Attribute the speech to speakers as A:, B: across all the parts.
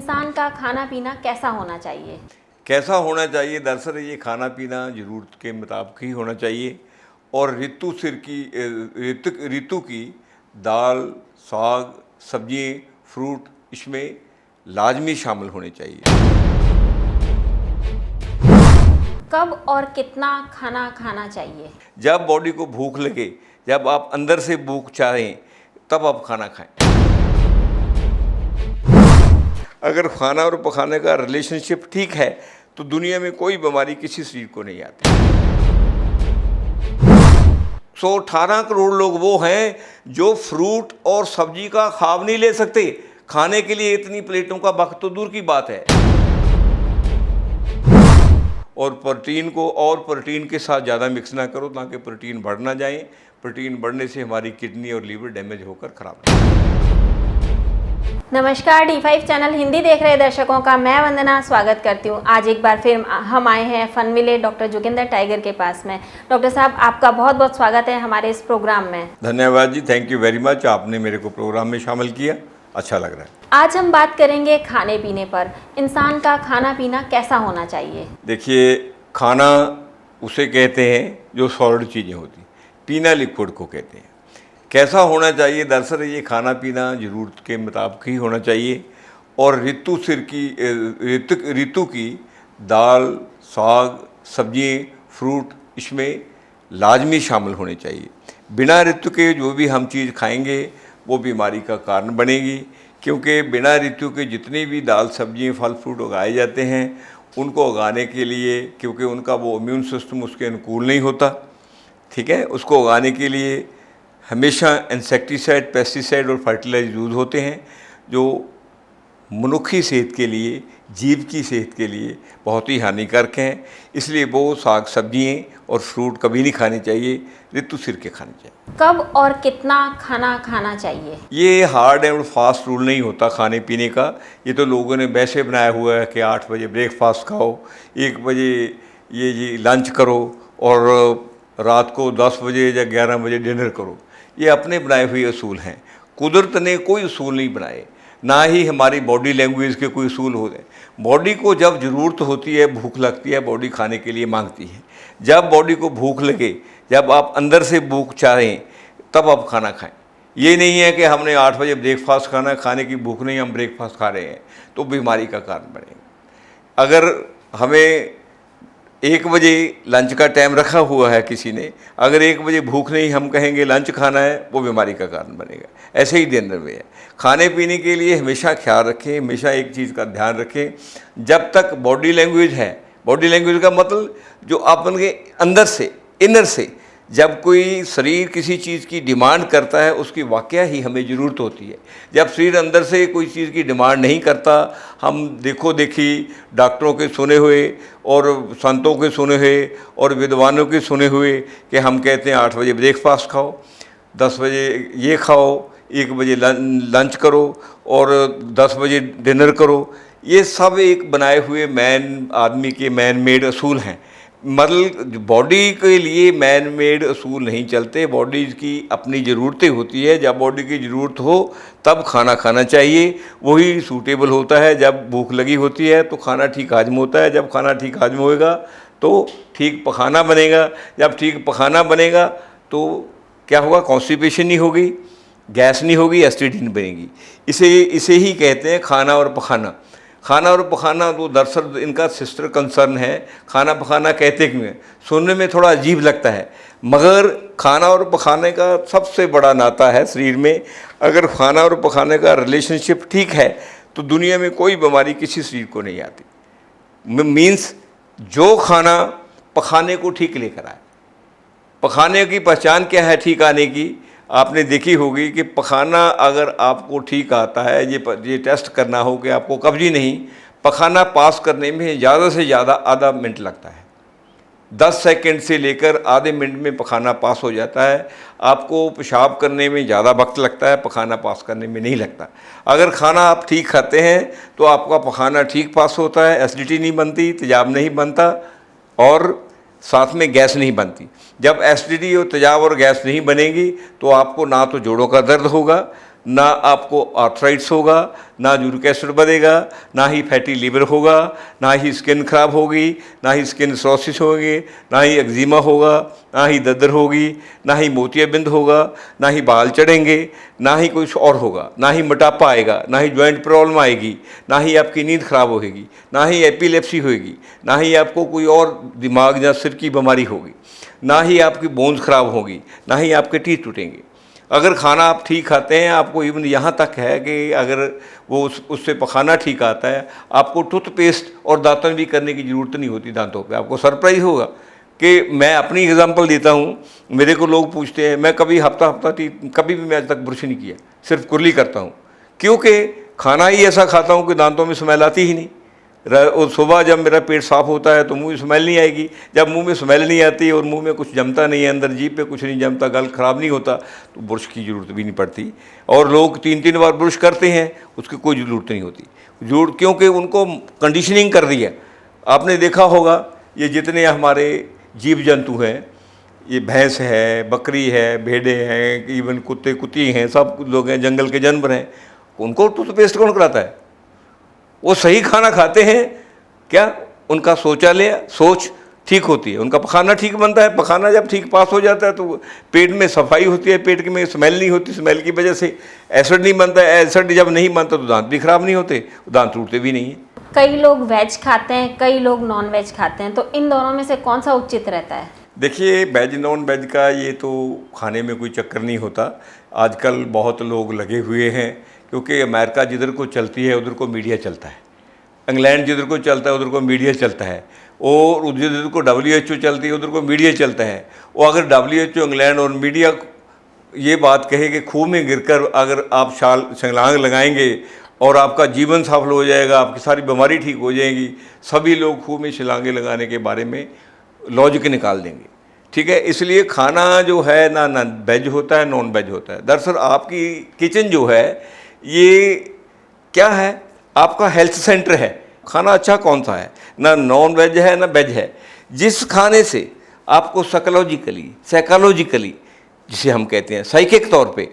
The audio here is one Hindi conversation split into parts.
A: इंसान का खाना पीना कैसा होना चाहिए?
B: कैसा होना चाहिए? दरअसल ये खाना पीना ज़रूरत के मुताबिक ही होना चाहिए और ऋतु की दाल, साग, सब्जियाँ, फ्रूट इसमें लाजमी शामिल होने चाहिए।
A: कब और कितना खाना खाना चाहिए?
B: जब बॉडी को भूख लगे, जब आप अंदर से भूख चाहें, तब आप खाना खाएं। अगर खाना और पकाने का रिलेशनशिप ठीक है तो दुनिया में कोई बीमारी किसी शरीर को नहीं आती। 118 करोड़ लोग वो हैं जो फ्रूट और सब्जी का ख्वाब नहीं ले सकते। खाने के लिए इतनी प्लेटों का वक्त तो दूर की बात है। और प्रोटीन के साथ ज़्यादा मिक्स ना करो ताकि प्रोटीन बढ़ ना जाए। प्रोटीन बढ़ने से हमारी किडनी और लीवर डैमेज होकर खराब हो जाए।
A: नमस्कार, D5 चैनल हिंदी देख रहे दर्शकों का मैं वंदना स्वागत करती हूँ। आज एक बार फिर हम आए हैं फनविले डॉक्टर जोगिंदर टाइगर के पास में। डॉक्टर साहब, आपका बहुत बहुत स्वागत है हमारे इस प्रोग्राम में।
B: धन्यवाद जी, थैंक यू वेरी मच। आपने मेरे को प्रोग्राम में शामिल किया, अच्छा लग रहा है।
A: आज हम बात करेंगे खाने पीने पर। इंसान का खाना पीना कैसा होना चाहिए?
B: देखिए, खाना उसे कहते हैं जो सॉलिड चीज़ें होती, पीना लिक्विड को कहते हैं। कैसा होना चाहिए? दरअसल ये खाना पीना ज़रूरत के मुताबिक ही होना चाहिए और ऋतु की दाल, साग, सब्जियाँ, फ्रूट इसमें लाजमी शामिल होने चाहिए। बिना ऋतु के जो भी हम चीज़ खाएंगे वो बीमारी का कारण बनेगी, क्योंकि बिना ऋतु के जितनी भी दाल, सब्जियाँ, फल फ्रूट उगाए जाते हैं उनको उगाने के लिए, क्योंकि उनका वो इम्यून सिस्टम उसके अनुकूल नहीं होता, ठीक है, उसको उगाने के लिए हमेशा इंसेक्टिसाइड, पेस्टिसाइड और फर्टिलाइजर यूज़ होते हैं जो मनुष्य सेहत के लिए, जीव की सेहत के लिए बहुत ही हानिकारक हैं। इसलिए वो साग सब्जियाँ और फ्रूट कभी नहीं खाने चाहिए, ऋतु सिर के खाने चाहिए।
A: कब और कितना खाना खाना चाहिए?
B: ये हार्ड एंड फास्ट रूल नहीं होता खाने पीने का। ये तो लोगों ने वैसे बनाया हुआ है कि 8 बजे ब्रेकफास्ट खाओ, 1 बजे ये लंच करो और रात को 10 बजे या 11 बजे डिनर करो। ये अपने बनाए हुए असूल हैं। कुदरत ने कोई असूल नहीं बनाए, ना ही हमारी बॉडी लैंग्वेज के कोई असूल होते हैं। बॉडी को जब ज़रूरत होती है, भूख लगती है, बॉडी खाने के लिए मांगती है। जब बॉडी को भूख लगे, जब आप अंदर से भूख चाहें, तब आप खाना खाएं। ये नहीं है कि हमने 8 बजे ब्रेकफास्ट खाना, खाने की भूख नहीं, हम ब्रेकफास्ट खा रहे हैं, तो बीमारी का कारण बनेगा। अगर हमें 1 बजे लंच का टाइम रखा हुआ है किसी ने, अगर 1 बजे भूख नहीं, हम कहेंगे लंच खाना है, वो बीमारी का कारण बनेगा। ऐसे ही डिनर में है। खाने पीने के लिए हमेशा ख्याल रखें, हमेशा एक चीज़ का ध्यान रखें, जब तक बॉडी लैंग्वेज है, बॉडी लैंग्वेज का मतलब जो अपन के अंदर से, इनर से, जब कोई शरीर किसी चीज़ की डिमांड करता है उसकी वाकया ही हमें ज़रूरत होती है। जब शरीर अंदर से कोई चीज़ की डिमांड नहीं करता, हम देखो देखी डॉक्टरों के सुने हुए और संतों के सुने हुए और विद्वानों के सुने हुए कि हम कहते हैं 8 बजे ब्रेकफास्ट खाओ, 10 बजे ये खाओ, 1 बजे लंच करो और 10 बजे डिनर करो। ये सब एक बनाए हुए आदमी के मैन मेड असूल हैं। मतलब बॉडी के लिए मैन मेड असूल नहीं चलते। बॉडी की अपनी ज़रूरतें होती है, जब बॉडी की ज़रूरत हो तब खाना खाना चाहिए, वही सूटेबल होता है। जब भूख लगी होती है तो खाना ठीक हजम होता है, जब खाना ठीक हजम होएगा तो ठीक पखाना बनेगा, जब ठीक पखाना बनेगा तो क्या होगा? कॉन्स्टिपेशन नहीं होगी, गैस नहीं होगी, एसिडिटी नहीं बनेगी। इसे ही कहते हैं खाना और पखाना। खाना और पकाना तो दरअसल इनका सिस्टर कंसर्न है। खाना पकाना कहते क्यों हैं? सुनने में थोड़ा अजीब लगता है, मगर खाना और पकाने का सबसे बड़ा नाता है शरीर में। अगर खाना और पकाने का रिलेशनशिप ठीक है तो दुनिया में कोई बीमारी किसी शरीर को नहीं आती। मीन्स जो खाना पकाने को ठीक लेकर आए। पकाने की पहचान क्या है ठीक आने की? आपने देखी होगी कि पखाना अगर आपको ठीक आता है, ये टेस्ट करना हो कि आपको कब्जी नहीं, पखाना पास करने में ज़्यादा से ज़्यादा आधा मिनट लगता है। 10 सेकंड से लेकर आधे मिनट में पखाना पास हो जाता है। आपको पेशाब करने में ज़्यादा वक्त लगता है, पखाना पास करने में नहीं लगता। अगर खाना आप ठीक खाते हैं तो आपका पखाना ठीक पास होता है, एसिडिटी नहीं बनती, तेजाब नहीं बनता और साथ में गैस नहीं बनती। जब एसिडिटी और तेजाब और गैस नहीं बनेगी तो आपको ना तो जोड़ों का दर्द होगा, ना आपको आर्थराइटिस होगा, ना यूरिक एसिड बढ़ेगा, ना ही फैटी लीवर होगा, ना ही स्किन खराब होगी, ना ही स्किन सोसिस होगी, ना ही एक्जिमा होगा, ना ही दद्दर होगी, ना ही मोतियाबिंद होगा, ना ही बाल चढ़ेंगे, ना ही कुछ और होगा, ना ही मोटापा आएगा, ना ही जॉइंट प्रॉब्लम आएगी, ना ही आपकी नींद खराब होगी, ना ही एपिलेप्सी होगी, ना ही आपको कोई और दिमाग या सिर की बीमारी होगी, ना ही आपकी बोन्स खराब होगी, ना ही आपके टीथ टूटेंगे। अगर खाना आप ठीक खाते हैं, आपको इवन यहाँ तक है कि अगर वो उससे पखाना ठीक आता है, आपको टूथपेस्ट और दातन भी करने की ज़रूरत नहीं होती दांतों पे। आपको सरप्राइज़ होगा कि मैं अपनी एग्जांपल देता हूँ, मेरे को लोग पूछते हैं, मैं कभी हफ्ता कभी भी मैं आज तक ब्रश नहीं किया, सिर्फ कुरली करता हूँ, क्योंकि खाना ही ऐसा खाता हूँ कि दांतों में स्मेल आती ही नहीं। और सुबह जब मेरा पेट साफ़ होता है तो मुंह में स्मेल नहीं आएगी। जब मुंह में स्मेल नहीं आती और मुंह में कुछ जमता नहीं है, अंदर जीभ पे कुछ नहीं जमता, गल ख़राब नहीं होता, तो ब्रश की ज़रूरत भी नहीं पड़ती। और लोग 3-3 बार ब्रश करते हैं, उसकी कोई ज़रूरत नहीं होती, क्योंकि उनको कंडीशनिंग कर दी है। आपने देखा होगा ये जितने हमारे जीव जंतु हैं, ये भैंस है, बकरी है, भेड़ें हैं, इवन कुत्ते कुत्ती हैं, सब लोग हैं, जंगल के जानवर हैं, उनको टूथपेस्ट कौन कराता है? वो सही खाना खाते हैं क्या? उनका सोच ठीक होती है, उनका पखाना ठीक बनता है। पखाना जब ठीक पास हो जाता है तो पेट में सफाई होती है, पेट में स्मेल नहीं होती, स्मेल की वजह से एसिड नहीं बनता है। एसिड जब नहीं बनता तो दांत भी खराब नहीं होते, दांत टूटते भी नहीं है।
A: कई लोग वेज खाते हैं, कई लोग नॉन वेज खाते हैं, तो इन दोनों में से कौन सा उचित रहता है?
B: देखिए, वेज नॉन वेज का ये तो खाने में कोई चक्कर नहीं होता। आजकल बहुत लोग लगे हुए हैं, क्योंकि अमेरिका जिधर को चलती है उधर को मीडिया चलता है, इंग्लैंड जिधर को चलता है उधर को मीडिया चलता है, और जिधर को WHO चलती है उधर को मीडिया चलता है। और अगर WHO, इंग्लैंड और मीडिया ये बात कहे कि खूह में गिरकर अगर आप छलांग लगाएंगे और आपका जीवन सफल हो जाएगा, आपकी सारी बीमारी ठीक हो जाएगी, सभी लोग खूह में छलांगे लगाने के बारे में लॉजिक निकाल देंगे। ठीक है, इसलिए खाना जो है ना वेज होता है, नॉन वेज होता है। दरअसल आपकी किचन जो है ये क्या है? आपका हेल्थ सेंटर है। खाना अच्छा कौन सा है? ना नॉन वेज है ना वेज है। जिस खाने से आपको साइकोलॉजिकली जिसे हम कहते हैं साइकिक तौर पे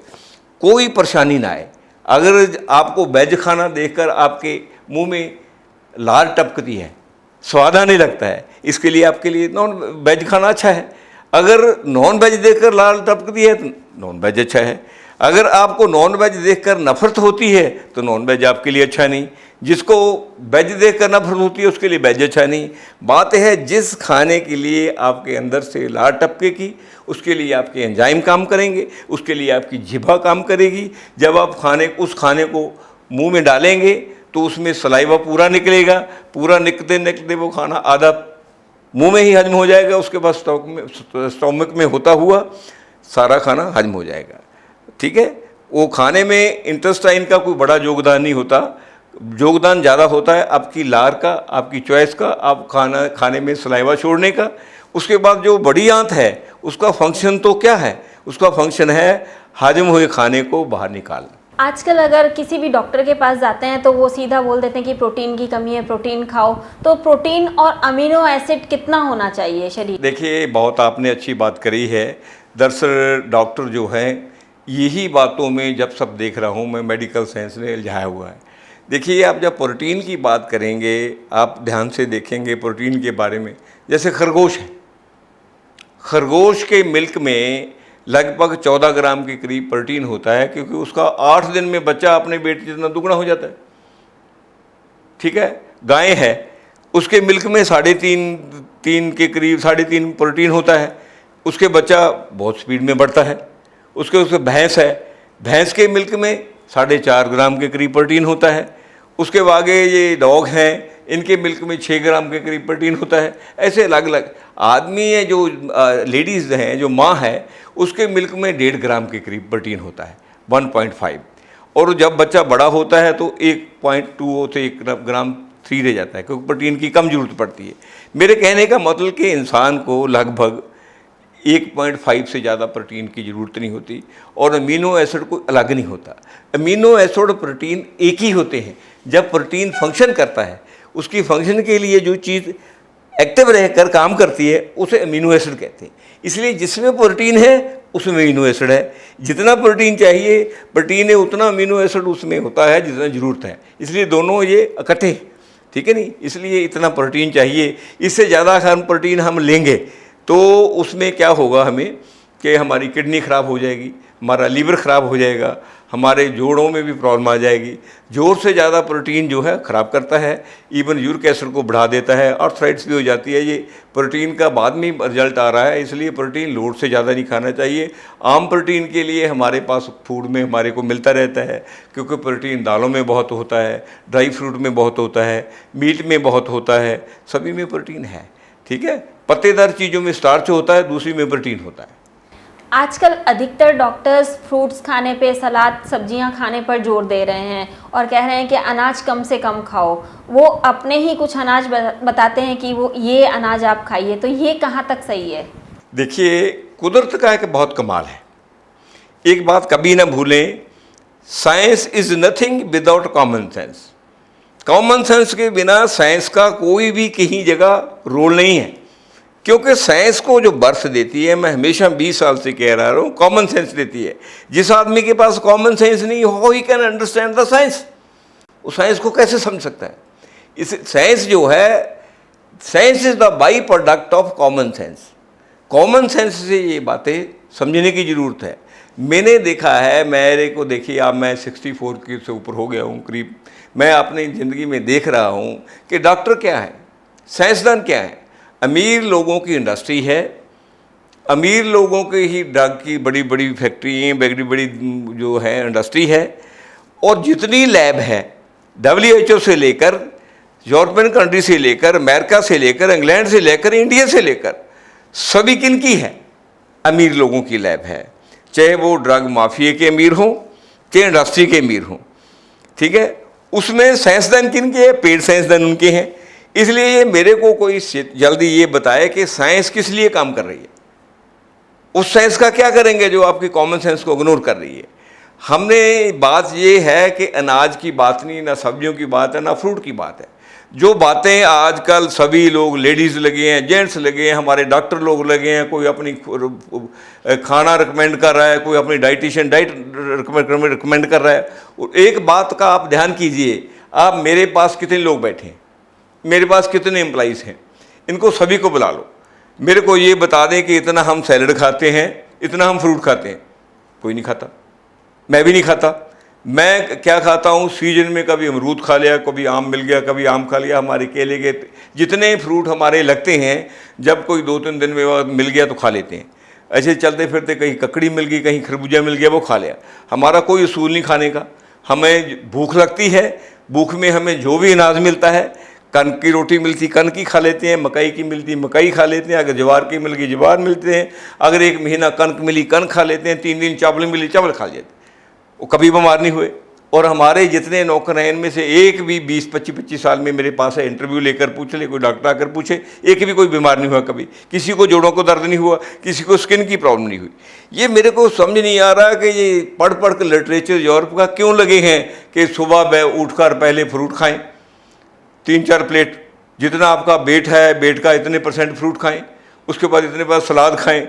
B: कोई परेशानी ना आए। अगर आपको वेज खाना देखकर आपके मुंह में लार टपकती है, स्वाद आने लगता है, इसके लिए आपके लिए नॉन वेज खाना अच्छा है। अगर नॉन वेज देखकर लार टपकती है तो नॉन वेज अच्छा है। अगर आपको नॉन वेज देखकर नफरत होती है तो नॉन वेज आपके लिए अच्छा नहीं। जिसको वेज देखकर नफरत होती है उसके लिए वेज अच्छा नहीं। बात है जिस खाने के लिए आपके अंदर से लार टपकेगी उसके लिए आपके एंजाइम काम करेंगे, उसके लिए आपकी जिह्वा काम करेगी। जब आप उस खाने को मुंह में डालेंगे तो उसमें सलाइवा पूरा निकलेगा, पूरा निकलते वो खाना आधा मुंह में ही हजम हो जाएगा, उसके बाद स्टोमक में होता हुआ सारा खाना हजम हो जाएगा। ठीक है, वो खाने में इंटेस्टाइन का कोई बड़ा योगदान नहीं होता। योगदान ज़्यादा होता है आपकी लार का, आपकी चॉइस का, आप खाने में सलाइवा छोड़ने का। उसके बाद जो बड़ी आंत है उसका फंक्शन तो क्या है? उसका फंक्शन है हजम हुए खाने को बाहर निकालना।
A: आजकल अगर किसी भी डॉक्टर के पास जाते हैं तो वो सीधा बोल देते हैं कि प्रोटीन की कमी है, प्रोटीन खाओ। तो प्रोटीन और अमीनो एसिड कितना होना चाहिए शरीर?
B: देखिए, बहुत आपने अच्छी बात करी है। दरअसल डॉक्टर जो है यही बातों में जब सब देख रहा हूँ मैं, मेडिकल साइंस ने उलझाया हुआ है। देखिए, आप जब प्रोटीन की बात करेंगे, आप ध्यान से देखेंगे प्रोटीन के बारे में, जैसे खरगोश है, खरगोश के मिल्क में लगभग 14 ग्राम के करीब प्रोटीन होता है, क्योंकि उसका 8 दिन में बच्चा अपने बेटे जितना दुगना हो जाता है। ठीक है, गाय है, उसके मिल्क में 3.5 के करीब 3.5 प्रोटीन होता है, उसके बच्चा बहुत स्पीड में बढ़ता है। उसके भैंस है, भैंस के मिल्क में 4.5 ग्राम के करीब प्रोटीन होता है। उसके आगे ये डॉग हैं, इनके मिल्क में 6 ग्राम के करीब प्रोटीन होता है। ऐसे अलग अलग आदमी है, जो लेडीज़ हैं, जो माँ है, उसके मिल्क में 1.5 ग्राम के करीब प्रोटीन होता है, 1.5। और जब बच्चा बड़ा होता है तो 1.2 से 1 ग्राम 3 रह जाता है, क्योंकि प्रोटीन की कम जरूरत पड़ती है। मेरे कहने का मतलब कि इंसान को लगभग 1.5 से ज़्यादा प्रोटीन की ज़रूरत नहीं होती, और अमीनो एसिड कोई अलग नहीं होता। अमीनो एसिड और प्रोटीन एक ही होते हैं। जब प्रोटीन फंक्शन करता है, उसकी फंक्शन के लिए जो चीज़ एक्टिव रहकर काम करती है उसे अमीनो एसिड कहते हैं। इसलिए जिसमें प्रोटीन है उसमें अमीनो एसिड है। जितना प्रोटीन चाहिए, प्रोटीन है, उतना अमीनो एसिड उसमें होता है जितना ज़रूरत है। इसलिए दोनों ये इकट्ठे, ठीक है नहीं, इसलिए इतना प्रोटीन चाहिए। इससे ज़्यादा हम प्रोटीन हम लेंगे तो उसमें क्या होगा, हमें कि हमारी किडनी ख़राब हो जाएगी, हमारा लीवर ख़राब हो जाएगा, हमारे जोड़ों में भी प्रॉब्लम आ जाएगी। जोर से ज़्यादा प्रोटीन जो है ख़राब करता है, इवन यूरिक एसिड को बढ़ा देता है, आर्थराइटिस भी हो जाती है। ये प्रोटीन का बाद में रिजल्ट आ रहा है, इसलिए प्रोटीन लोड से ज़्यादा नहीं खाना चाहिए। आम प्रोटीन के लिए हमारे पास फूड में हमारे को मिलता रहता है, क्योंकि प्रोटीन दालों में बहुत होता है, ड्राई फ्रूट में बहुत होता है, मीट में बहुत होता है, सभी में प्रोटीन है, ठीक है। पत्तेदार चीज़ों में स्टार्च होता है, दूसरी में प्रोटीन होता है।
A: आजकल अधिकतर डॉक्टर्स फ्रूट्स खाने पे, सलाद, सब्जियां खाने पर जोर दे रहे हैं और कह रहे हैं कि अनाज कम से कम खाओ। वो अपने ही कुछ अनाज बताते हैं कि वो ये अनाज आप खाइए, तो ये कहाँ तक सही है?
B: देखिए, कुदरत का एक बहुत कमाल है। एक बात कभी ना भूलें, science is nothing without common sense. Common sense के बिना साइंस का कोई भी कहीं जगह रोल नहीं है, क्योंकि साइंस को जो बर्थ देती है, मैं हमेशा 20 साल से कह रहा हूँ, कॉमन सेंस देती है। जिस आदमी के पास कॉमन सेंस नहीं हो, he can understand the science. उस साइंस को कैसे समझ सकता है? इस साइंस जो है, science is the by product of common sense. Common sense से ये बातें समझने की ज़रूरत है। मैंने देखा है, मेरे को देखिए, अब मैं 64 के से ऊपर हो गया हूँ करीब। मैं अपनी ज़िंदगी में देख रहा हूँ कि डॉक्टर क्या है, साइंसदान क्या है। अमीर लोगों की इंडस्ट्री है, अमीर लोगों के ही ड्रग की बड़ी बड़ी फैक्ट्री, बड़ी बड़ी जो है इंडस्ट्री है। और जितनी लैब है, WHO से लेकर, यूरोपियन कंट्री से लेकर, अमेरिका से लेकर, इंग्लैंड से लेकर, इंडिया से लेकर, सभी किन की है? अमीर लोगों की लैब है। चाहे वो ड्रग माफिया के अमीर हों, चाहे इंडस्ट्री के अमीर हों, ठीक है। उसमें साइंसदान किन के हैं? पेड साइंसदान उनके हैं। इसलिए ये मेरे को कोई जल्दी ये बताए कि साइंस किस लिए काम कर रही है। उस साइंस का क्या करेंगे जो आपकी कॉमन सेंस को इग्नोर कर रही है। हमने बात ये है कि अनाज की बात नहीं, ना सब्जियों की बात है, ना फ्रूट की बात है। जो बातें आजकल सभी लोग, लेडीज़ लगे हैं, जेंट्स लगे हैं, हमारे डॉक्टर लोग लगे हैं, कोई अपनी खाना रिकमेंड कर रहा है, कोई अपनी डाइटिशियन डाइट रिकमेंड कर रहा है। और एक बात का आप ध्यान कीजिए, आप मेरे पास कितने लोग बैठे हैं, मेरे पास कितने एम्प्लॉइज़ हैं, इनको सभी को बुला लो, मेरे को ये बता दें कि इतना हम सैलड खाते हैं, इतना हम फ्रूट खाते हैं। कोई नहीं खाता, मैं भी नहीं खाता। मैं क्या खाता हूँ, सीजन में कभी अमरूद खा लिया, कभी आम मिल गया, कभी आम खा लिया। हमारे केले के जितने फ्रूट हमारे लगते हैं, जब कोई 2-3 दिन में मिल गया तो खा लेते हैं। ऐसे चलते फिरते कहीं ककड़ी मिल गई, कहीं खरबूजा मिल गया, वो खा लिया। हमारा कोई उसूल नहीं खाने का। हमें भूख लगती है, भूख में हमें जो भी अनाज मिलता है, कनक की रोटी मिलती कनक की खा लेते हैं, मकई की मिलती मकई खा लेते हैं, अगर ज्वार की मिल गई ज्वार मिलते हैं, अगर 1 महीना कनक मिली कनक खा लेते हैं, 3 दिन चावल मिली चावल खा लेते हैं। वो कभी बीमार नहीं हुए। और हमारे जितने नौकर हैं, इनमें से एक भी 20-25 साल में मेरे पास है, इंटरव्यू लेकर पूछ ले, कोई डॉक्टर आकर पूछे, एक भी कोई बीमार नहीं हुआ कभी। किसी को जोड़ों को दर्द नहीं हुआ, किसी को स्किन की प्रॉब्लम नहीं हुई। ये मेरे को समझ नहीं आ रहा कि ये पढ़ कर लिटरेचर यूरोप का क्यों लगे हैं कि सुबह उठकर पहले फ्रूट खाएं, 3-4 प्लेट, जितना आपका वेट है, वेट का इतने % फ्रूट खाएं, उसके बाद इतने बाद सलाद खाएं।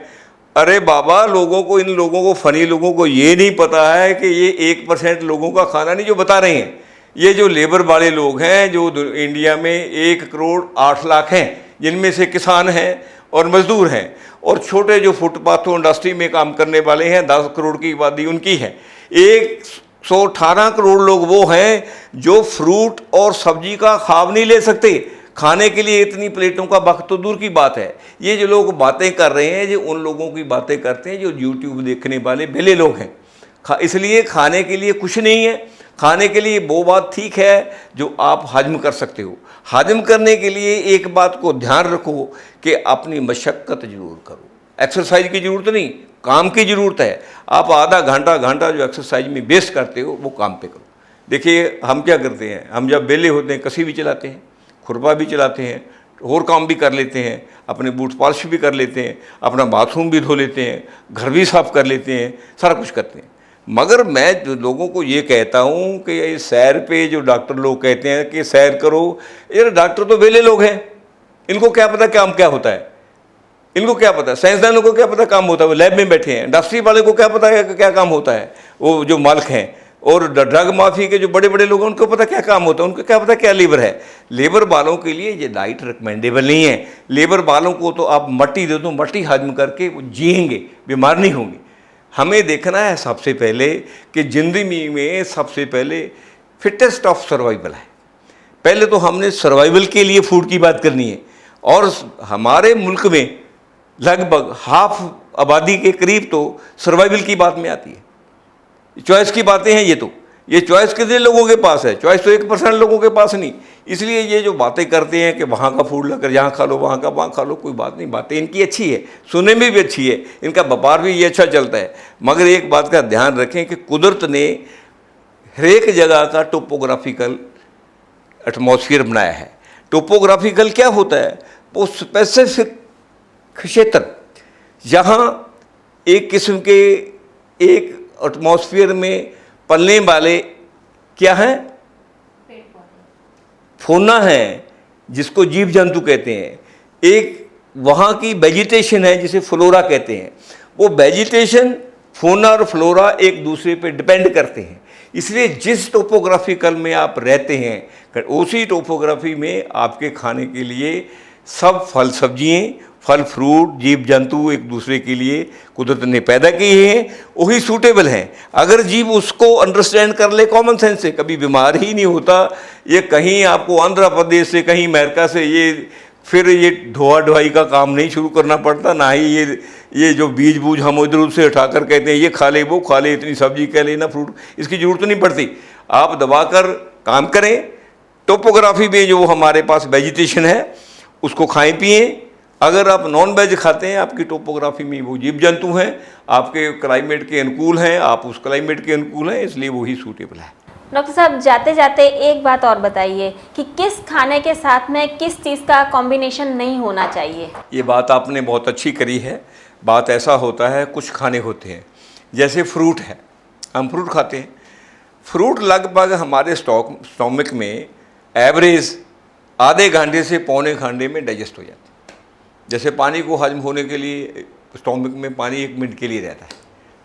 B: अरे बाबा, लोगों को, इन लोगों को, फनी लोगों को ये नहीं पता है कि ये 1% लोगों का खाना नहीं जो बता रहे हैं। ये जो लेबर वाले लोग हैं, जो इंडिया में 1 करोड़ 8 लाख हैं, जिनमें से किसान हैं और मजदूर हैं, और छोटे जो फुटपाथों इंडस्ट्री में काम करने वाले हैं, 10 करोड़ की आबादी उनकी है। 118 करोड़ लोग वो हैं जो फ्रूट और सब्जी का ख्वाब नहीं ले सकते। खाने के लिए इतनी प्लेटों का वक्त तो दूर की बात है। ये जो लोग बातें कर रहे हैं, जो उन लोगों की बातें करते हैं जो यूट्यूब देखने वाले बेले लोग हैं। इसलिए खाने के लिए कुछ नहीं है। खाने के लिए वो बात ठीक है जो आप हजम कर सकते हो। हजम करने के लिए एक बात को ध्यान रखो कि अपनी मशक्क़त जरूर करो। एक्सरसाइज की ज़रूरत नहीं, काम की ज़रूरत है। आप आधा घंटा जो एक्सरसाइज में वेस्ट करते हो, वो काम पे करो। देखिए, हम क्या करते हैं, हम जब बेले होते हैं, कसी भी चलाते हैं, खुरपा भी चलाते हैं, और काम भी कर लेते हैं, अपने बूट पॉलिश भी कर लेते हैं, अपना बाथरूम भी धो लेते हैं, घर भी साफ़ कर लेते हैं, सारा कुछ करते हैं। मगर मैं जो लोगों को ये कहता हूँ कि ये सैर पे जो डॉक्टर लोग कहते हैं कि सैर करो, यार डॉक्टर तो वेले लोग हैं, इनको क्या पता काम क्या होता है, इनको क्या पता, साइंसदानों को क्या पता काम होता है, वो लैब में बैठे हैं। इंडस्ट्री वाले को क्या पता है कि क्या काम होता है, वो जो मालिक हैं। और ड्रग माफी के जो बड़े बड़े लोग हैं उनको पता क्या काम होता है, उनको क्या पता क्या लीवर है। लेबर वालों के लिए ये डाइट रिकमेंडेबल नहीं है। लेबर वालों को तो आप मट्टी दे दो, मट्टी हजम करके वो जिएंगे, बीमार नहीं होंगे। हमें देखना है सबसे पहले कि ज़िंदगी में सबसे पहले फिटेस्ट ऑफ सर्वाइवल है। पहले तो हमने सर्वाइवल के लिए फूड की बात करनी है। और हमारे मुल्क में लगभग हाफ आबादी के करीब तो सर्वाइवल की बात में आती है। चॉइस की बातें हैं ये चॉइस कितने लोगों के पास है? चॉइस तो 1% लोगों के पास नहीं। इसलिए ये जो बातें करते हैं कि वहाँ का फूड लेकर यहाँ खा लो, वहाँ का वहाँ खा लो, कोई बात नहीं। बातें इनकी अच्छी है, सुनने में भी अच्छी है, इनका व्यापार भी ये अच्छा चलता है। मगर एक बात का ध्यान रखें कि कुदरत ने हर एक जगह का टोपोग्राफिकल एटमॉस्फेयर बनाया है। टोपोग्राफिकल क्या होता है? वो स्पेसिफिक क्षेत्र जहाँ एक किस्म के एक एटमॉस्फेयर में पलने वाले क्या हैं? फौना है, जिसको जीव जंतु कहते हैं। एक वहाँ की वेजिटेशन है जिसे फ्लोरा कहते हैं। वो वेजिटेशन, फौना और फ्लोरा एक दूसरे पे डिपेंड करते हैं। इसलिए जिस टोपोग्राफिकल में आप रहते हैं उसी टोपोग्राफी में आपके खाने के लिए सब फल सब्जियाँ, फल फ्रूट, जीव जंतु एक दूसरे के लिए कुदरत ने पैदा किए हैं, वही सूटेबल हैं। अगर जीव उसको अंडरस्टैंड कर ले कॉमन सेंस से, कभी बीमार ही नहीं होता। ये कहीं आपको आंध्र प्रदेश से, कहीं अमेरिका से ये ढोआ ढुआई का काम नहीं शुरू करना पड़ता। ना ही ये जो बीज बूज हम इधर उधर से उठाकर कहते हैं ये खा ले, वो खा ले, इतनी सब्जी कह लेना, फ्रूट, इसकी ज़रूरत नहीं पड़ती। आप दबाकर काम करें। टोपोग्राफी में जो हमारे पास वेजिटेशन है उसको खाएं पिएँ। अगर आप नॉन वेज खाते हैं, आपकी टोपोग्राफी में वो जीव जंतु हैं, आपके क्लाइमेट के अनुकूल हैं, आप उस क्लाइमेट के अनुकूल हैं, इसलिए वही सूटेबल है।
A: डॉक्टर साहब, जाते जाते एक बात और बताइए कि किस खाने के साथ में किस चीज़ का कॉम्बिनेशन नहीं होना चाहिए? ये
B: बात आपने बहुत अच्छी करी है। बात ऐसा होता है, कुछ खाने होते हैं जैसे फ्रूट है, हम फ्रूट खाते हैं। फ्रूट लगभग हमारे स्टोमक में एवरेज आधे घंटे से पौने घंटे में डाइजेस्ट हो जाता है। जैसे पानी को हजम होने के लिए स्टोमक में पानी 1 मिनट के लिए रहता है,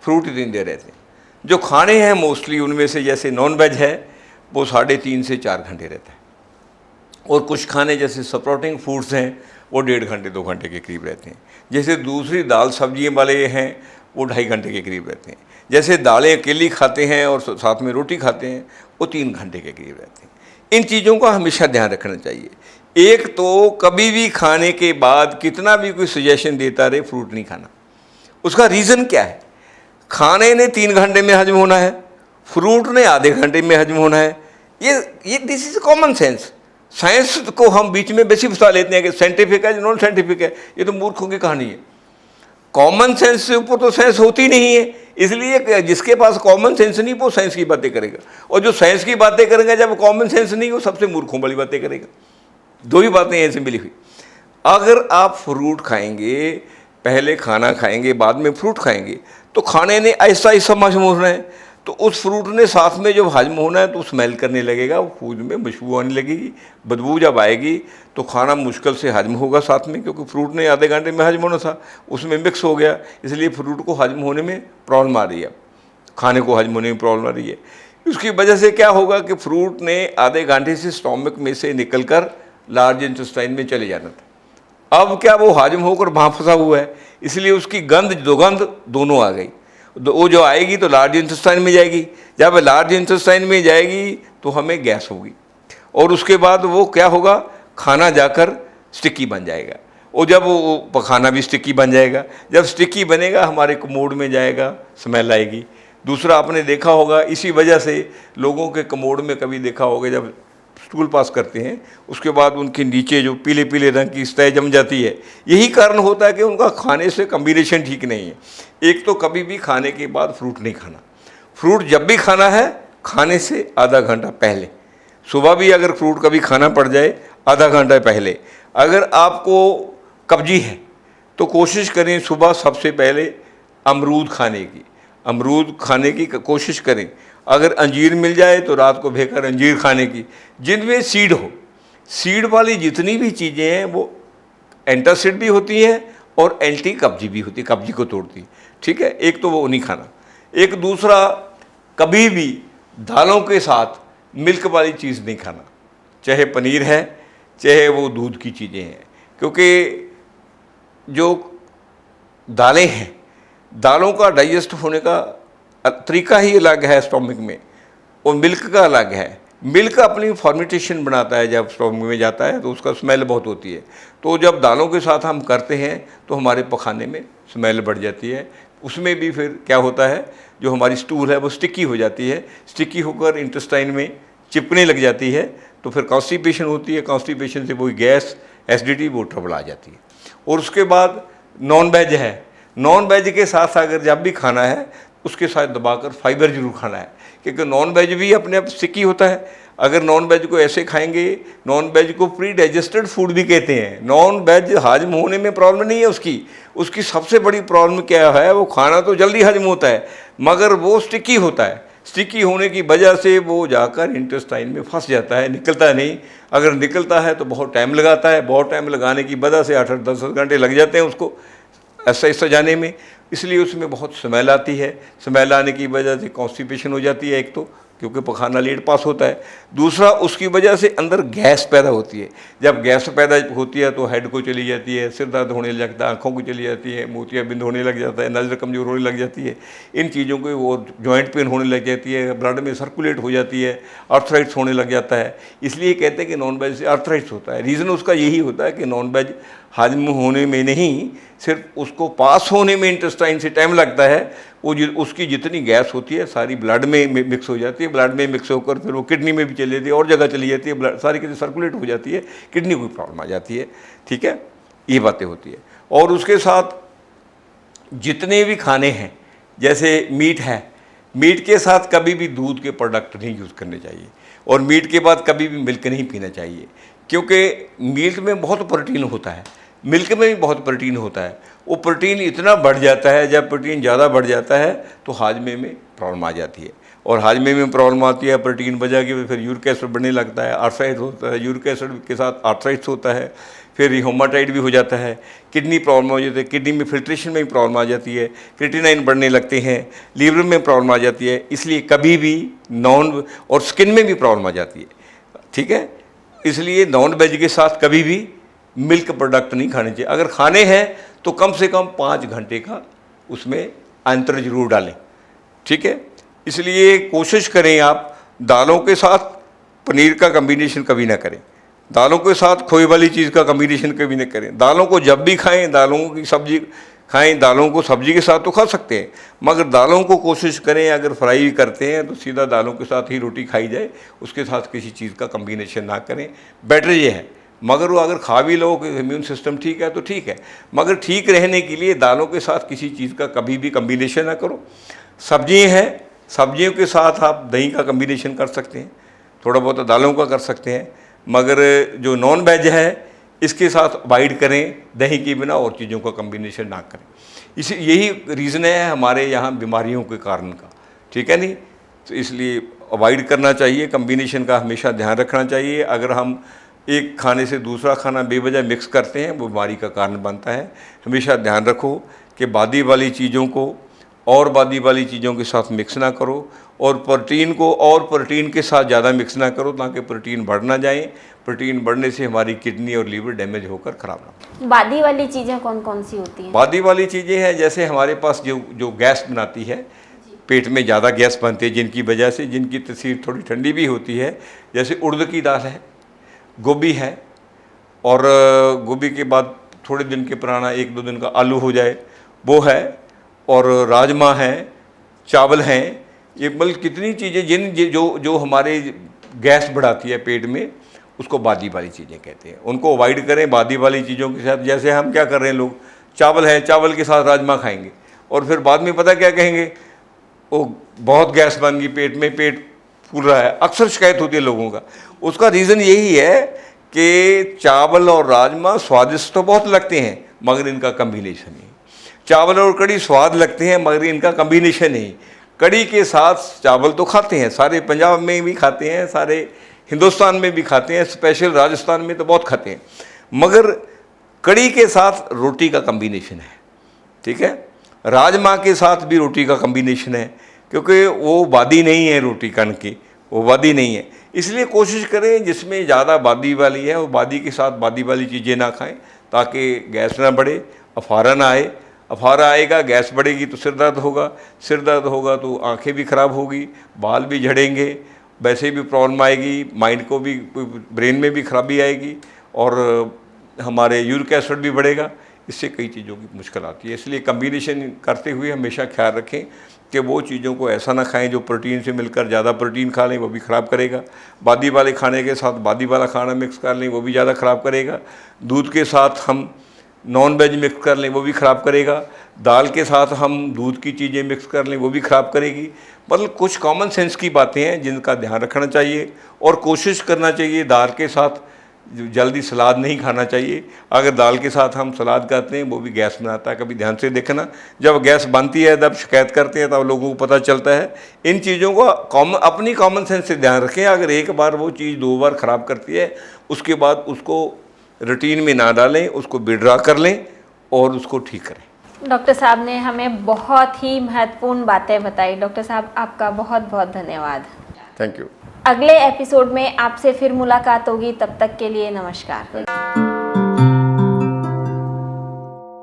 B: फ्रूट इतनी देर रहते हैं। जो खाने हैं मोस्टली उनमें से जैसे नॉन वेज है वो 3.5 से 4 घंटे रहता है। और कुछ खाने जैसे सपोर्टिंग फूड्स हैं वो 1.5 घंटे 2 घंटे के करीब रहते हैं। जैसे दूसरी दाल सब्जियाँ वाले हैं वो 2.5 घंटे के करीब रहते हैं। जैसे दालें अकेली खाते हैं और साथ में रोटी खाते हैं वो 3 घंटे के करीब रहते हैं। इन चीज़ों का हमेशा ध्यान रखना चाहिए। एक तो कभी भी खाने के बाद कितना भी कोई सजेशन देता रहे फ्रूट नहीं खाना, उसका रीज़न क्या है? खाने ने 3 घंटे में हजम होना है, फ्रूट ने आधे घंटे में हजम होना है। ये this is common sense. Science को हम बीच में बेसिक फंसा लेते हैं कि साइंटिफिक है, नॉन साइंटिफिक है, ये तो मूर्खों की कहानी है। कॉमन सेंस से ऊपर तो साइंस होती नहीं है। इसलिए जिसके पास कॉमन सेंस नहीं वो साइंस की बातें करेगा, और जो साइंस की बातें करेगा जब कॉमन सेंस नहीं वो सबसे मूर्खों वाली बातें करेगा। 2 ही बातें ऐसे मिली हुई। अगर आप फ्रूट खाएंगे, पहले खाना खाएंगे बाद में फ्रूट खाएंगे, तो खाने ने ऐसा हजम होना है, तो उस फ्रूट ने साथ में जब हजम होना है तो स्मेल करने लगेगा, वो फूड में खुशबू आने लगेगी। बदबू जब आएगी तो खाना मुश्किल से हजम होगा साथ में, क्योंकि फ्रूट ने आधे घंटे में हजम होना था, उसमें मिक्स हो गया, इसलिए फ्रूट को हजम होने में प्रॉब्लम आ रही है, खाने को हजम होने में प्रॉब्लम आ रही है। उसकी वजह से क्या होगा कि फ्रूट ने आधे घंटे से स्टोमक में से निकल कर लार्ज इंटेस्टाइन में चले जाना था। अब क्या वो हजम होकर वहाँ फंसा हुआ है, इसलिए उसकी गंध दुर्गंध दोनों आ गई। वो जो आएगी तो लार्ज इंटेस्टाइन में जाएगी, जब लार्ज इंटेस्टाइन में जाएगी तो हमें गैस होगी, और उसके बाद वो क्या होगा, खाना जाकर स्टिकी बन जाएगा, और जब वो खाना भी स्टिकी बन जाएगा, जब स्टिकी बनेगा हमारे कमोड में जाएगा, स्मेल आएगी। दूसरा आपने देखा होगा, इसी वजह से लोगों के कमोड में कभी देखा होगा जब स्टूल पास करते हैं उसके बाद उनके नीचे जो पीले पीले रंग की स्तह जम जाती है, यही कारण होता है कि उनका खाने से कम्बिनेशन ठीक नहीं है। एक तो कभी भी खाने के बाद फ्रूट नहीं खाना। फ्रूट जब भी खाना है खाने से आधा घंटा पहले, सुबह भी अगर फ्रूट कभी खाना पड़ जाए आधा घंटा पहले। अगर आपको कब्जी है तो कोशिश करें सुबह सबसे पहले अमरूद खाने की कोशिश करें। अगर अंजीर मिल जाए तो रात को भेकर अंजीर खाने की, जिनमें सीड हो। सीड वाली जितनी भी चीज़ें हैं वो एंटासिड भी होती हैं और एंटी कब्जी भी होती है, कब्जी को तोड़ती है। ठीक है, एक तो वो नहीं खाना। एक दूसरा, कभी भी दालों के साथ मिल्क वाली चीज़ नहीं खाना, चाहे पनीर है चाहे वो दूध की चीज़ें हैं, क्योंकि जो दालें हैं, दालों का डाइजेस्ट होने का तरीका ही अलग है स्टोमक में, और मिल्क का अलग है। मिल्क अपनी फॉर्मेटेशन बनाता है, जब स्टोमक में जाता है तो उसका स्मेल बहुत होती है। तो जब दालों के साथ हम करते हैं तो हमारे पखाने में स्मेल बढ़ जाती है। उसमें भी फिर क्या होता है, जो हमारी स्टूल है वो स्टिकी हो जाती है, स्टिकी होकर इंटेस्टाइन में चिपकने लग जाती है, तो फिर कॉन्स्टिपेशन होती है। कॉन्स्टिपेशन से वही गैस, एसिडिटी, वो ट्रबल आ जाती है। और उसके बाद नॉन वेज है, नॉन वेज के साथ अगर जब भी खाना है उसके साथ दबाकर फाइबर जरूर खाना है, क्योंकि नॉन वेज भी अपने आप स्टिकी होता है। अगर नॉन वेज को ऐसे खाएंगे, नॉन वेज को प्री डाइजेस्टेड फूड भी कहते हैं। नॉन वेज हजम होने में प्रॉब्लम नहीं है उसकी सबसे बड़ी प्रॉब्लम क्या है, वो खाना तो जल्दी हजम होता है मगर वो स्टिकी होता है। स्टिकी होने की वजह से वो जाकर इंटेस्टाइन में फंस जाता है, निकलता नहीं। अगर निकलता है तो बहुत टाइम लगाता है, बहुत टाइम लगाने की वजह से 8-8, 10-10 घंटे लग जाते हैं उसको ऐसा जाने में। इसलिए उसमें बहुत स्मेल आती है। स्मेल आने की वजह से कॉन्स्टिपेशन हो जाती है, एक तो क्योंकि पखाना लेट पास होता है, दूसरा उसकी वजह से अंदर गैस पैदा होती है। जब गैस पैदा होती है तो हेड को चली जाती है, सिर दर्द होने लगता है, आँखों को चली जाती है, मोतियाबिंद होने लग जाता है, नज़र कमज़ोर होने लग जाती है, इन चीज़ों को वो जॉइंट पेन होने लग जाती है, ब्लड में सर्कुलेट हो जाती है, आर्थराइटिस होने लग जाता है। इसलिए कहते हैं कि नॉन वेज से आर्थराइटिस होता है। रीज़न उसका यही होता है कि नॉन वेज हजम होने में नहीं, सिर्फ उसको पास होने में इंटेस्टाइन से टाइम लगता है। वो उसकी जितनी गैस होती है सारी ब्लड में मिक्स हो जाती है, ब्लड में मिक्स होकर फिर वो किडनी में भी चली जाती है और जगह चली जाती है, ब्लड सारी किडनी सर्कुलेट हो जाती है, किडनी को प्रॉब्लम आ जाती है। ठीक है, ये बातें होती है। और उसके साथ जितने भी खाने हैं, जैसे मीट है, मीट के साथ कभी भी दूध के प्रोडक्ट नहीं यूज़ करने चाहिए, और मीट के बाद कभी भी मिल्क नहीं पीना चाहिए, क्योंकि मीट में बहुत प्रोटीन होता है, मिल्क में भी बहुत प्रोटीन होता है। वो प्रोटीन इतना बढ़ जाता है, जब प्रोटीन ज़्यादा बढ़ जाता है तो हाजमे में प्रॉब्लम आ जाती है, और हाजमे में प्रॉब्लम आती है प्रोटीन बजा के फिर यूरिक एसिड बढ़ने लगता है, आर्थराइटिस होता है, यूरिक एसिड के साथ आर्थराइटिस होता है, फिर हीमाटाइट भी हो जाता है, किडनी प्रॉब्लम हो जाती है, किडनी में फिल्ट्रेशन में भी प्रॉब्लम आ जाती है, क्रिएटिनिन बढ़ने लगते हैं, लीवर में प्रॉब्लम आ जाती है। इसलिए कभी भी नॉन, और स्किन में भी प्रॉब्लम आ जाती है। ठीक है, इसलिए नॉन वेज के साथ कभी भी मिल्क प्रोडक्ट नहीं खाने चाहिए। अगर खाने हैं तो कम से कम 5 घंटे का उसमें अंतर जरूर डालें। ठीक है, इसलिए कोशिश करें आप दालों के साथ पनीर का कम्बिनेशन कभी ना करें, दालों के साथ खोए वाली चीज़ का कम्बिनेशन कभी ना करें। दालों को जब भी खाएं, दालों की सब्जी खाएं, दालों को सब्जी के साथ तो खा सकते हैं, मगर दालों को कोशिश करें अगर फ्राई करते हैं तो सीधा दालों के साथ ही रोटी खाई जाए, उसके साथ किसी चीज़ का कम्बिनेशन ना करें, बेटर ये है। मगर वो अगर खा भी लो कि इम्यून सिस्टम ठीक है तो ठीक है, मगर ठीक रहने के लिए दालों के साथ किसी चीज़ का कभी भी कम्बिनेशन ना करो। सब्जियाँ हैं, सब्जियों के साथ आप दही का कम्बिनेशन कर सकते हैं, थोड़ा बहुत दालों का कर सकते हैं, मगर जो नॉन वेज है इसके साथ अवॉइड करें, दही के बिना और चीज़ों का कम्बिनेशन ना करें। यही रीज़न है हमारे यहाँ बीमारियों के कारण का। ठीक है नहीं, तो इसलिए अवॉइड करना चाहिए, कम्बिनेशन का हमेशा ध्यान रखना चाहिए। अगर हम एक खाने से दूसरा खाना बेवजह मिक्स करते हैं वो बीमारी का कारण बनता है। हमेशा ध्यान रखो कि बादी वाली चीज़ों को और बादी वाली चीज़ों के साथ मिक्स ना करो, और प्रोटीन को और प्रोटीन के साथ ज़्यादा मिक्स ना करो, ताकि प्रोटीन बढ़ ना जाए। प्रोटीन बढ़ने से हमारी किडनी और लीवर डैमेज होकर ख़राब ना हो।
A: बादी वाली चीज़ें कौन कौन सी होती हैं?
B: बादी वाली चीज़ें हैं जैसे हमारे पास जो गैस बनाती है, पेट में ज़्यादा गैस बनती है, जिनकी वजह से जिनकी तसीर थोड़ी ठंडी भी होती है, जैसे उड़द की दाल है, गोभी है, और गोभी के बाद थोड़े दिन के पुराना 1-2 दिन का आलू हो जाए वो है, और राजमा है, चावल हैं। ये बल्कि कितनी चीज़ें जो हमारे गैस बढ़ाती है पेट में, उसको बादी वाली चीज़ें कहते हैं। उनको अवॉइड करें बादी वाली चीज़ों के साथ। जैसे हम क्या कर रहे हैं, लोग चावल है, चावल के साथ राजमा खाएंगे और फिर बाद में पता क्या कहेंगे, वो बहुत गैस बन गई पेट में, पेट फूल रहा है। अक्सर शिकायत होती है लोगों का। उसका रीज़न यही है कि चावल और राजमा स्वादिष्ट तो बहुत लगते हैं मगर इनका कम्बिनेशन नहीं। चावल और कड़ी स्वाद लगते हैं मगर इनका कम्बिनेशन नहीं। कड़ी के साथ चावल तो खाते हैं, सारे पंजाब में भी खाते हैं, सारे हिंदुस्तान में भी खाते हैं, स्पेशल राजस्थान में तो बहुत खाते हैं, मगर कड़ी के साथ रोटी का कम्बिनेशन है, ठीक है। राजमा के साथ भी रोटी का कम्बिनेशन है, क्योंकि वो बादी नहीं है रोटी कणक की, वो बादी नहीं है। इसलिए कोशिश करें जिसमें ज़्यादा बादी वाली है वो बादी के साथ बादी वाली चीज़ें ना खाएं, ताकि गैस ना बढ़े, अफारा ना आए। अफारा आएगा, गैस बढ़ेगी तो सिर दर्द होगा, सिर दर्द होगा तो आंखें भी ख़राब होगी, बाल भी झड़ेंगे, वैसे भी प्रॉब्लम आएगी, माइंड को भी, ब्रेन में भी खराबी आएगी, और हमारे यूरिक एसिड भी बढ़ेगा। इससे कई चीज़ों की मुश्किल आती है। इसलिए कम्बिनेशन करते हुए हमेशा ख्याल रखें कि वो चीज़ों को ऐसा ना खाएं जो प्रोटीन से मिलकर ज़्यादा प्रोटीन खा लें, वो भी ख़राब करेगा। बादी वाले खाने के साथ बादी वाला खाना मिक्स कर लें, वो भी ज़्यादा ख़राब करेगा। दूध के साथ हम नॉन वेज मिक्स कर लें, वो भी ख़राब करेगा। दाल के साथ हम दूध की चीज़ें मिक्स कर लें, वो भी ख़राब करेगी। मतलब कुछ कॉमन सेंस की बातें हैं जिनका ध्यान रखना चाहिए, और कोशिश करना चाहिए दाल के साथ जल्दी सलाद नहीं खाना चाहिए। अगर दाल के साथ हम सलाद खाते हैं वो भी गैस बनाता है, कभी ध्यान से देखना। जब गैस बनती है तब शिकायत करते हैं, तब लोगों को पता चलता है। इन चीज़ों को अपनी कॉमन सेंस से ध्यान रखें। अगर एक बार वो चीज़ 2 बार ख़राब करती है, उसके बाद उसको रूटीन में ना डालें, उसको विड्रॉ कर लें और उसको ठीक करें।
A: डॉक्टर साहब ने हमें बहुत ही महत्वपूर्ण बातें बताई। डॉक्टर साहब, आपका बहुत बहुत धन्यवाद।
B: Thank you.
A: अगले एपिसोड में आपसे फिर मुलाकात होगी, तब तक के लिए नमस्कार।